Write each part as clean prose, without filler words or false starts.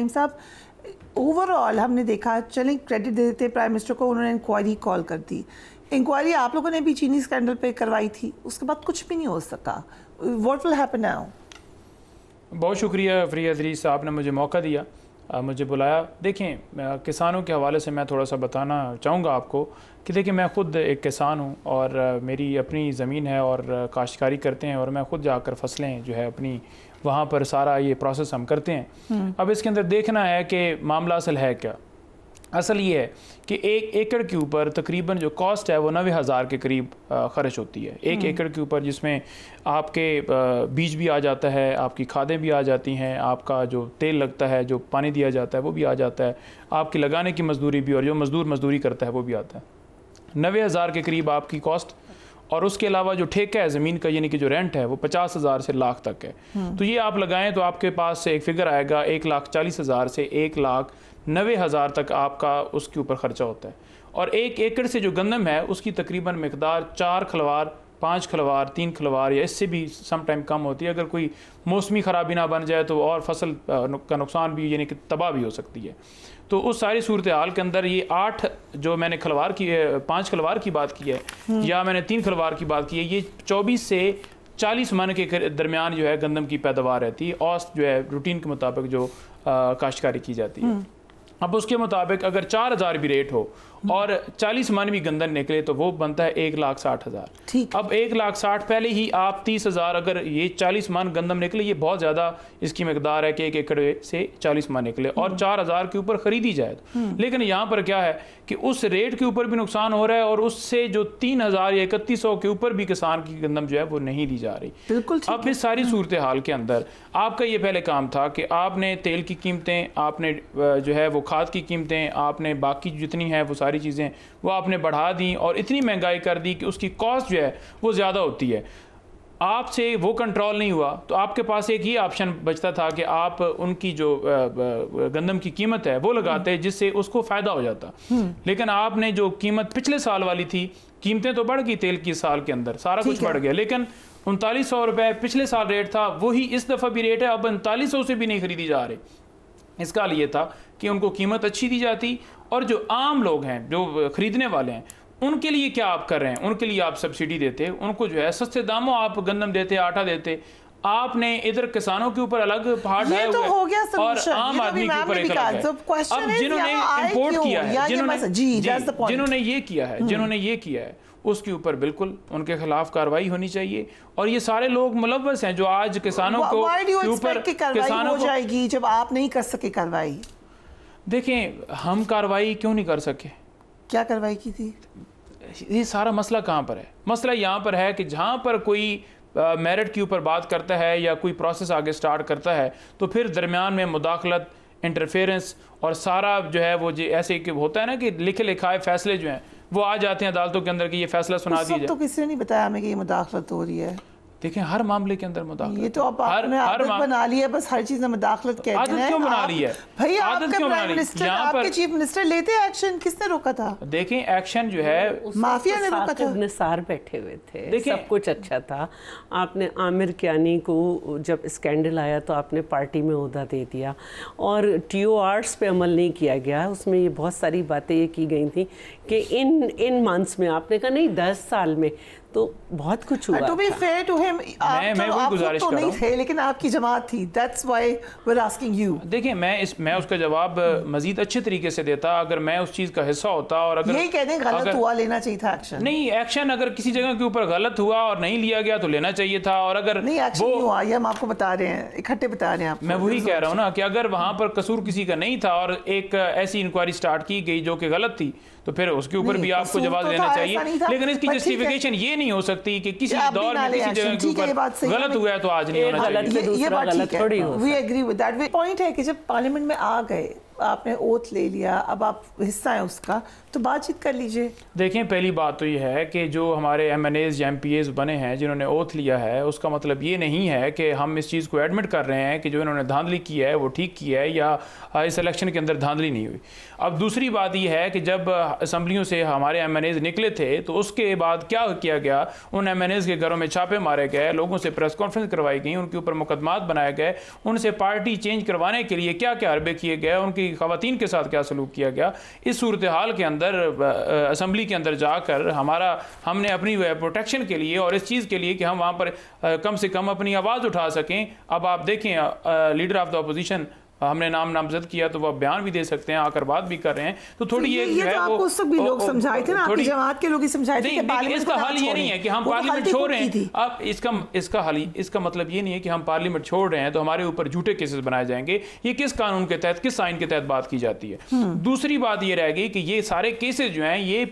साहब ओवरऑल हमने देखा, चलें क्रेडिट दे देते प्राइम मिनिस्टर को, उन्होंने इंक्वायरी कॉल कर दी। इंक्वायरी आप लोगों ने भी चीनी स्कैंडल पे करवाई थी, उसके बाद कुछ भी नहीं हो सका। What will happen now? बहुत शुक्रिया फरीद अदरीस साहब ने मुझे मौका दिया, मुझे बुलाया। देखें, किसानों के हवाले से मैं थोड़ा सा बताना चाहूँगा आपको कि देखिए, मैं ख़ुद एक किसान हूँ और मेरी अपनी ज़मीन है और काश्तकारी करते हैं और मैं ख़ुद जाकर फसलें जो है अपनी वहाँ पर सारा ये प्रोसेस हम करते हैं। अब इसके अंदर देखना है कि मामला असल है क्या। असल ये है कि 1 एकड़ के ऊपर तकरीबन जो कॉस्ट है वो 90,000 के करीब ख़र्च होती है। 1 एकड़ के ऊपर, जिसमें आपके बीज भी आ जाता है, आपकी खादें भी आ जाती हैं, आपका जो तेल लगता है, जो पानी दिया जाता है वो भी आ जाता है, आपकी लगाने की मजदूरी भी, और जो मजदूर मजदूरी करता है वो भी आता है। 90,000 के करीब आपकी कॉस्ट, और उसके अलावा जो ठेका है ज़मीन का, यानी कि जो रेंट है वो 50,000 से लाख तक है। तो ये आप लगाएं तो आपके पास से एक फ़िगर आएगा 1,40,000 से 1,90,000 तक आपका उसके ऊपर ख़र्चा होता है। और 1 एकड़ से जो गंदम है उसकी तकरीबन मिकदार 4 खलवार, 5 खलवार, 3 खलवार या इससे भी सम टाइम कम होती है। अगर कोई मौसमी ख़राबी ना बन जाए तो और फसल का नुकसान भी, यानी कि तबाह भी हो सकती है। तो उस सारी सूरत हाल के अंदर ये 8 जो मैंने खलवार की है, 5 खलवार की बात की है या मैंने 3 खलवार की बात की है, ये 24 से 40 मन के दरमियान जो है गंदम की पैदावार रहती है। औसत जो है रूटीन के मुताबिक जो काश्तकारी की जाती है। अब उसके मुताबिक अगर 4,000 भी रेट हो और 40 मन भी गंदम निकले तो वो बनता है 1,60,000। अब 1,60,000 पहले ही आप 30,000, अगर ये 40 मन गंदम निकले, ये बहुत ज़्यादा इसकी मकदार है कि 1 एकड़ से 40 मन निकले और 4,000 के ऊपर ख़रीदी जाए। लेकिन यहाँ पर क्या है कि उस रेट के ऊपर भी नुकसान हो रहा है और उससे जो 3,000 या 3,100 के ऊपर भी किसान की गंदम जो है वो नहीं ली जा रही। बिल्कुल। अब इस सारी सूरत हाल के अंदर आपका ये पहले काम था कि आपने तेल की कीमतें, आपने जो है वो खाद की कीमतें, आपने बाकी जितनी है वो सारी चीज़ें वो आपने बढ़ा दी और इतनी महंगाई कर दी कि उसकी कॉस्ट जो है वो ज़्यादा होती है। आपसे वो कंट्रोल नहीं हुआ तो आपके पास एक ही ऑप्शन बचता था कि आप उनकी जो गंदम की कीमत है वो लगाते, जिससे उसको फ़ायदा हो जाता। लेकिन आपने जो कीमत पिछले साल वाली थी, कीमतें तो बढ़ गई तेल की साल के अंदर, सारा कुछ बढ़ गया, लेकिन 3900 रुपये पिछले साल रेट था, वही इस दफ़ा भी रेट है, अब 3900 से भी नहीं खरीदी जा रही। इसका लिए था कि उनको कीमत अच्छी दी जाती और जो आम लोग हैं, जो ख़रीदने वाले हैं, उनके लिए क्या आप कर रहे हैं? उनके लिए आप सब्सिडी देते, उनको जो है सस्ते दामों आप गंदम देते, आटा देते। आपने इधर किसानों के ऊपर अलग पहाड़ ढाए हुए और आम आदमी के ऊपर एक अलग है। अब जिन्होंने इंपोर्ट किया है, जिन्होंने ये किया है उसके ऊपर बिल्कुल उनके खिलाफ कार्रवाई होनी चाहिए। और ये सारे लोग मुलव्वस हैं जो आज किसानों को ऊपर किसानों हो जाएगी जब आप नहीं कर सके कार्रवाई। देखें, हम कार्रवाई क्यों नहीं कर सके? क्या कार्रवाई की थी? ये सारा मसला कहाँ पर है? मसला यहाँ पर है कि जहाँ पर कोई मेरिट के ऊपर बात करता है या कोई प्रोसेस आगे स्टार्ट करता है तो फिर दरमियान में मुदाखलत, इंटरफेरेंस और सारा जो है वो जो ऐसे कि होता है ना कि लिखे लिखाए फैसले जो हैं वो आ जाते हैं अदालतों के अंदर कि ये फैसला सुना दीजिए। तो किसी ने नहीं बताया हमें कि ये मुदाखलत हो रही है। देखें, हर मामले के अंदर मुदाखलत, ये तो आपने आदत बना ली है, बस हर चीज में मुदाखलत कहते हैं। आदत क्यों बना ली है भाई? आपके प्राइम मिनिस्टर, आपके चीफ मिनिस्टर लेते एक्शन, किसने रोका था? देखें, एक्शन जो है माफिया ने रोका था। निसार बैठे हुए थे, सब कुछ अच्छा था। आपने आमिर कियानी को जब स्कैंडल आया तो आपने पार्टी में ओहदा दे दिया और TORs पे अमल नहीं किया गया। उसमें ये बहुत सारी बातें ये की गई थी कि इन मंथ्स में, आपने कहा नहीं 10 साल में, तो बहुत कुछ हुआ। To be fair to him, आप गुजारिश तो नहीं थे, लेकिन आपकी जमात थी। That's why we're asking you. देखिए, मैं उसका जवाब मजीद अच्छे तरीके से देता अगर मैं उस चीज़ का हिस्सा होता। और अगर यही कहते हैं गलत हुआ, लेना चाहिए था एक्शन। नहीं, एक्शन अगर किसी जगह के ऊपर गलत हुआ और नहीं लिया गया तो लेना चाहिए था। और अगर नहीं एक्शन नहीं हुआ, ये हम आपको बता रहे हैं, इकट्ठे बता रहे हैं आपको। मैं वही कह रहा हूँ ना कि अगर वहाँ पर कसूर किसी का नहीं था और एक ऐसी इंक्वायरी स्टार्ट की गई जो कि गलत थी, तो फिर उसके ऊपर भी आपको जवाब देना चाहिए। लेकिन इसकी जस्टिफिकेशन ये नहीं हो सकती कि किसी दौर में किसी जगह के ऊपर गलत हुआ है तो आज नहीं होना चाहिए। ये बात ठीक है, we agree with that. Point है कि जब पार्लियामेंट में आ गए आपने ओथ ले लिया, अब आप हिस्सा हैं उसका, तो बातचीत कर लीजिए। देखें, पहली बात तो ये है कि जो हमारे MNAs या MPAs बने हैं जिन्होंने ओथ लिया है, उसका मतलब ये नहीं है कि हम इस चीज़ को एडमिट कर रहे हैं कि जो इन्होंने धांधली की है वो ठीक की है या इस इलेक्शन के अंदर धांधली नहीं हुई। अब दूसरी बात ये है कि जब असम्बलियों से हमारे MNAs निकले थे तो उसके बाद क्या किया गया, उन MNAs के घरों में छापे मारे गए, लोगों से प्रेस कॉन्फ्रेंस करवाई गई, उनके ऊपर मुकदमात बनाए गए, उनसे पार्टी चेंज करवाने के लिए क्या क्या हरबे किए गए, उनकी खवातीन के साथ क्या सलूक किया गया। इस सूरत हाल के अंदर असम्बली के अंदर जाकर हमने अपनी प्रोटेक्शन के लिए और इस चीज़ के लिए कि हम वहाँ पर कम से कम अपनी आवाज़ उठा सकें। अब आप देखें, लीडर ऑफ द अपोजिशन हमने नामजद किया तो वो बयान भी दे सकते हैं, आकर बात भी कर रहे हैं, तो थोड़ी ये तो आपको सब भी लोग समझाए थे ना, आपकी जमात के लोग ही समझाए थे कि इसका हल ये नहीं है कि हम पार्लियामेंट छोड़ रहे हैं। अब इसका मतलब ये नहीं है कि हम पार्लियामेंट छोड़ रहे हैं तो हमारे ऊपर झूठे केसेस बनाए जाएंगे। ये किस कानून के तहत, किस आइन के तहत बात की जाती है। दूसरी बात ये रह गई कि ये सारे केसेस जो हैं ये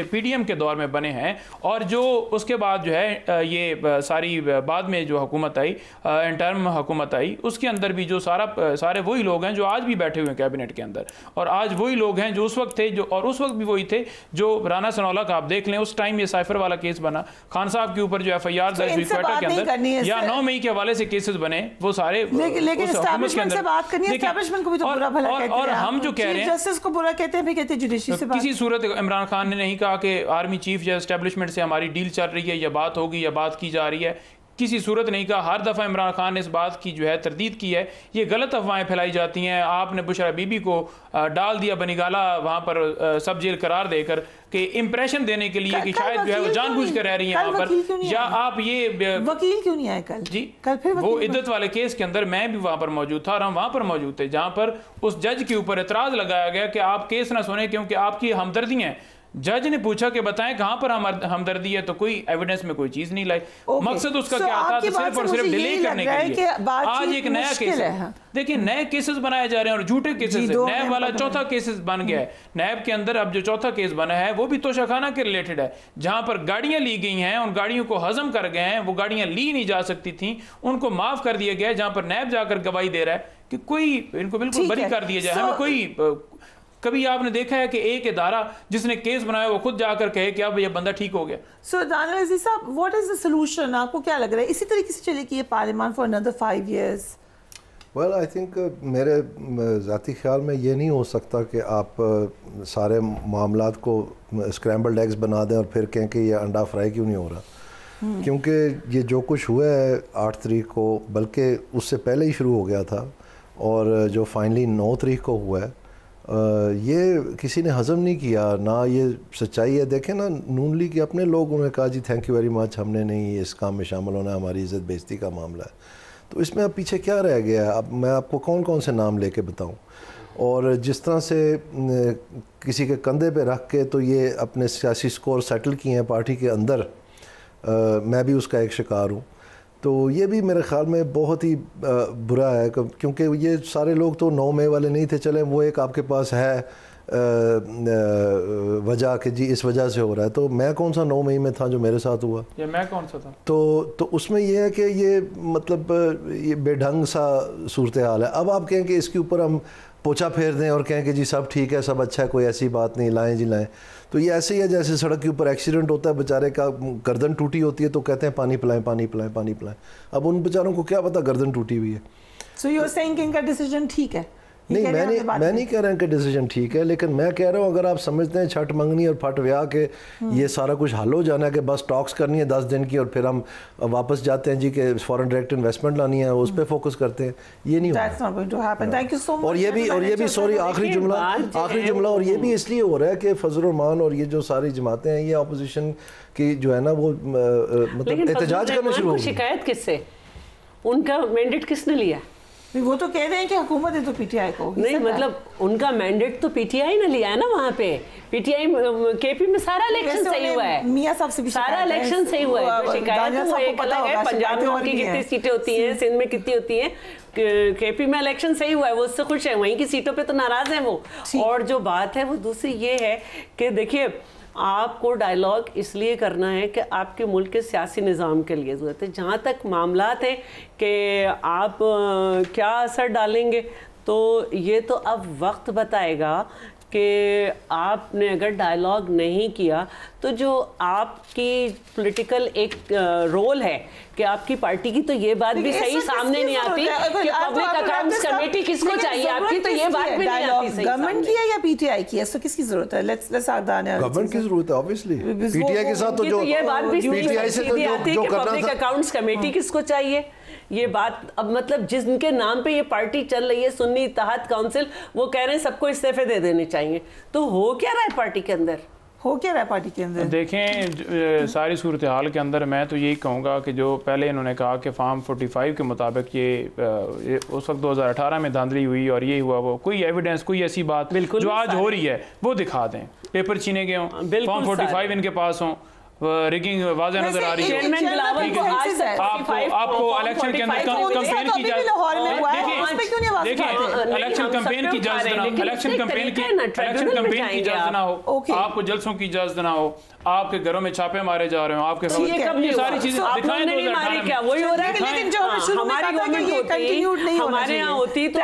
PDM के दौर में बने हैं, और जो उसके बाद जो है ये सारी बाद में जो हुकूमत आई, इंटर्म हुकूमत आई, उसके अंदर भी जो सारे वही लोग हैं जो आज भी बैठे हुए हैं कैबिनेट के अंदर, और आज वही लोग हैं जो उस वक्त थे, जो और उस वक्त भी वही थे जो राना सनौला का आप देख लें, उस टाइम ये साइफर वाला केस बना, खान साहब के ऊपर जो FIR दर्ज हुई क्वेटा के अंदर, या 9 मई के हवाले से केसेस बने, वो सारे लेकिन एस्टैब्लिशमेंट से बात करनी है, एस्टैब्लिशमेंट को भी तो बुरा भला कहते हैं, और हम जो कह रहे हैं जस्टिस को बुरा कहते हैं, भी कहते हैं जुडिशरी से। किसी सूरत इमरान खान ने नहीं कहा कि आर्मी चीफ या एस्टैब्लिशमेंट से हमारी डील चल रही है या बात होगी या बात की जा रही है, किसी सूरत नहीं कहा। हर दफ़ा इमरान खान ने इस बात की जो है तरदीद की है। ये गलत अफवाहें फैलाई जाती हैं। आपने बुशरा बीबी को डाल दिया बनिगाला वहाँ पर सब जेल करार देकर कि इम्प्रेशन देने के लिए कि शायद जो है वो जानबूझ कर रह रही हैं वहाँ पर, या आप ये वकील क्यों नहीं आए कल? जी कल फिर वो इद्दत वाले केस के अंदर मैं भी वहाँ पर मौजूद था और हम वहाँ पर मौजूद थे जहाँ पर उस जज के ऊपर एतराज़ लगाया गया कि आप केस ना सुने क्योंकि आपकी हमदर्दी हैं। जज ने पूछा कि बताएं कहां पर हमदर्दी है, तो कोई एविडेंस में कोई चीज नहीं लाई। मकसद उसका क्या था, तो सिर्फ और सिर्फ डिले करने के लिए। आज एक नया केस है, देखिए नए केसेस बनाए जा रहे हैं और झूठे केसेस। नैब वाला चौथा केसेस बन गया है। नैब के अंदर अब जो चौथा केस बना है वो भी तोशाखाना के रिलेटेड है, जहां पर गाड़ियां ली गई हैं, उन गाड़ियों को हजम कर गए हैं, वो गाड़ियां ली नहीं जा सकती थी, उनको माफ कर दिया गया है, जहां पर नैब जाकर गवाही दे रहा है कि कोई इनको बिल्कुल बरी कर दिया जाए। हमें कोई कभी आपने देखा है कि एक इदारा जिसने केस बनाया वो खुद जाकर कहे कि अब ये बंदा ठीक हो गया? सो दानियल अजीज साहब, व्हाट इज द सॉल्यूशन? आपको क्या लग रहा है इसी तरीके से चलेगी ये parliament for another 5 years? Well I think मेरे ज़ाती ख्याल में ये नहीं हो सकता कि आप सारे मामलात को स्क्रैम्बल्ड एग्स बना दें और फिर कहें कि ये अंडा फ्राई क्यों नहीं हो रहा। क्योंकि ये जो कुछ हुआ है 8 तारीख को, बल्कि उससे पहले ही शुरू हो गया था, और जो फाइनली 9 तारीख को हुआ है ये किसी ने हज़म नहीं किया ना। ये सच्चाई है। देखें ना, नून लीग के अपने लोग उन्होंने कहा जी थैंक यू वेरी मच, हमने नहीं इस काम में शामिल होना, हमारी इज़्ज़त बेइज्जती का मामला है। तो इसमें अब पीछे क्या रह गया है? अब मैं आपको कौन कौन से नाम लेके बताऊं? और जिस तरह से किसी के कंधे पे रख के तो ये अपने सियासी स्कोर सेटल किए हैं पार्टी के अंदर, मैं भी उसका एक शिकार हूँ। तो ये भी मेरे ख्याल में बहुत ही बुरा है, क्योंकि ये सारे लोग तो 9 मई वाले नहीं थे। चले वो एक आपके पास है वजह कि जी इस वजह से हो रहा है, तो मैं कौन सा 9 मई में था जो मेरे साथ हुआ? ये मैं कौन सा था? तो उसमें यह है कि ये मतलब ये बेढंग सा सूरत हाल है। अब आप कहें कि इसके ऊपर हम पोछा फेर दें और कहें कि जी सब ठीक है, सब अच्छा है, कोई ऐसी बात नहीं, लाएं जी लाएं, तो ये ऐसे ही है जैसे सड़क के ऊपर एक्सीडेंट होता है, बेचारे का गर्दन टूटी होती है तो कहते हैं पानी पिलाएं पानी पिलाएं पानी पिलाएं। अब उन बेचारों को क्या पता गर्दन टूटी हुई है। सो यू आर सेइंग कि इनका डिसीजन ठीक है? नहीं, मैं नहीं कह रहा कि डिसीजन ठीक है, लेकिन मैं कह रहा हूँ अगर आप समझते हैं छठ मंगनी और फट व्याह के ये सारा कुछ हल हो जाना है कि बस टॉक्स करनी है 10 दिन की और फिर हम वापस जाते हैं जी कि फॉरेन डायरेक्ट इन्वेस्टमेंट लानी है, उस पर फोकस करते हैं, ये नहीं होगा। और ये भी सॉरी आखिरी जुमला और ये भी इसलिए हो रहा है कि फजल रहमान और ये जो सारी जमातें हैं ये अपोजिशन की जो है ना वो मतलब एहतजाज करना शुरू हो गई। शिकायत किससे? उनका मैंडेट किसने लिया? वो तो कह रहे हैं कि हुकूमत है तो पीटीआई को नहीं, मतलब उनका मैंडेट तो पीटीआई ने लिया है ना। वहाँ पे पीटीआई केपी में सारा इलेक्शन सही हुआ है, मियां साहब से भी सारा इलेक्शन सही हुआ है। जो शिकायत है वो एक अलग है, पंजाब में उनकी कितनी सीटें होती हैं, सिंध में कितनी होती हैं, केपी में इलेक्शन सही हुआ है, वो उससे खुश है। वहीं की सीटों पे तो नाराज है वो। और जो बात है वो दूसरी ये है कि देखिए आपको डायलॉग इसलिए करना है कि आपके मुल्क के सियासी निज़ाम के लिए ज़रूरत है। जहाँ तक मामला थे कि आप क्या असर डालेंगे, तो ये तो अब वक्त बताएगा कि आपने अगर डायलॉग नहीं किया तो जो आपकी पॉलिटिकल एक रोल है कि आपकी पार्टी की, तो ये बात भी सही सामने नहीं आती कि पब्लिक अकाउंट्स कमेटी किसको चाहिए आपकी, तो ये बात भी नहीं आती सही। गवर्नमेंट की है या पीटीआई की है, तो किसकी जरूरत है? लेट्स गवर्नमेंट की जरूरत है ऑब्वियसली। पीटीआई के साथ तो जो ये बात भी पीटीआई से तो जो पब्लिक अकाउंट्स कमेटी किसको चाहिए, ये बात अब मतलब जिनके नाम पे ये पार्टी चल रही है सुन्नी इत्तेहाद काउंसिल, वो कह रहे हैं सबको इस्तीफे दे देने चाहिए। तो हो क्या रहा है पार्टी के अंदर, हो क्या रहा है पार्टी के अंदर? देखें सारी सूरत हाल के अंदर मैं तो यही कहूँगा कि जो पहले इन्होंने कहा कि फार्म 45 के मुताबिक ये उस वक्त 2018 में धांधली हुई और ये हुआ, वो कोई एविडेंस, कोई ऐसी बात जो आज हो रही है वो दिखा दें। पेपर छीने गए हों, फार्म 45 इनके पास हों, रिगिंग वाज़ेह नजर आ रही है। आपको इलेक्शन के अंदर कंपेन की इलेक्शन कंपेन की इजाजत ना हो, आपको जलसों की इजाजत ना हो, आपके घरों में छापे मारे जा रहे हो, आपके ये सारी चीजें दिखाएं। क्या वही हो रहा है? लेकिन जो हमारी गवर्नमेंट होती, हमारे यहाँ होती तो